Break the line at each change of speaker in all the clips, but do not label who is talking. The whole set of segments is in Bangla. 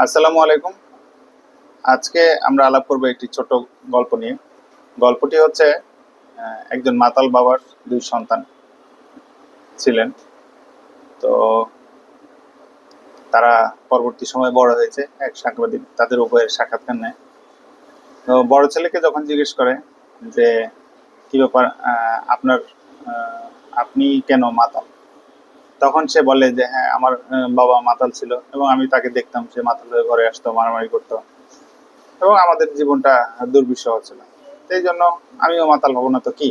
আসসালামু আলাইকুম। আজকে আমরা আলাপ করব একটি ছোট গল্প নিয়ে। গল্পটি হচ্ছে একজন মাতাল বাবার দুই সন্তান ছিলেন। তো তারা পরবর্তী সময়ে বড় হয়েছে, এক সাংবাদিক তাদের উভয়ের সাক্ষাৎকার নেয়। তো বড় ছেলেকে যখন জিজ্ঞেস করে যে কি ব্যাপার, আপনি কেন মাতাল, তখন সে বলে যে হ্যাঁ, আমার বাবা মাতাল ছিল এবং আমি তাকে দেখতাম, সে মাতাল হয়ে ঘরে আসতো, মারামারি করতো এবং আমাদের জীবনটা দুর্বিষহ ছিল। সেই জন্য আমিও মাতাল হব না তো কি।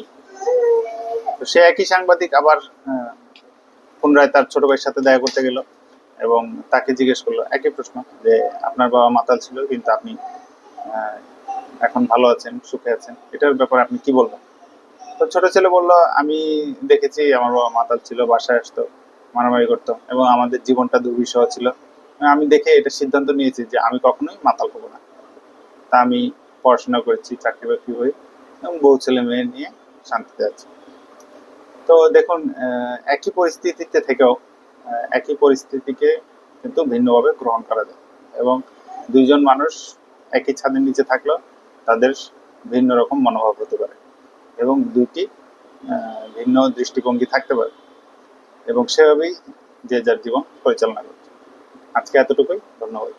তো সে একই সাংবাদিক আবার আহ, পুনরায় তার ছোট ভাইয়ের সাথে দেখা করতে গেল এবং তাকে জিজ্ঞেস করলো একই প্রশ্ন যে আপনার বাবা মাতাল ছিল কিন্তু আপনি আহ, এখন ভালো আছেন, সুখে আছেন, এটার ব্যাপারে আপনি কি বলবেন? তো ছোট ছেলে বলল, আমি দেখেছি আমার বাবা মাতাল ছিল, বাসায় আসতো, মারামারি করতো এবং আমাদের জীবনটা দুর্বিষহ ছিল। আমি দেখে এটা সিদ্ধান্ত নিয়েছি যে আমি কখনোই মাতাল হবো না। তা আমি পড়াশোনা করেছি, চাকরি বাকরি হয়ে এবং বউ ছেলে মেয়ে নিয়ে শান্তিতে আছি। তো দেখুন, একই পরিস্থিতিতে থেকেও একই পরিস্থিতিকে কিন্তু ভিন্নভাবে গ্রহণ করা যায় এবং দুইজন মানুষ একই ছাদের নিচে থাকলেও তাদের ভিন্ন রকম মনোভাব হতে পারে এবং দুইটি ভিন্ন দৃষ্টিভঙ্গি থাকতে পারে এবং সেভাবেই যে যার জীবন পরিচালনা করছে। আজকে এতটুকুই, ধন্যবাদ।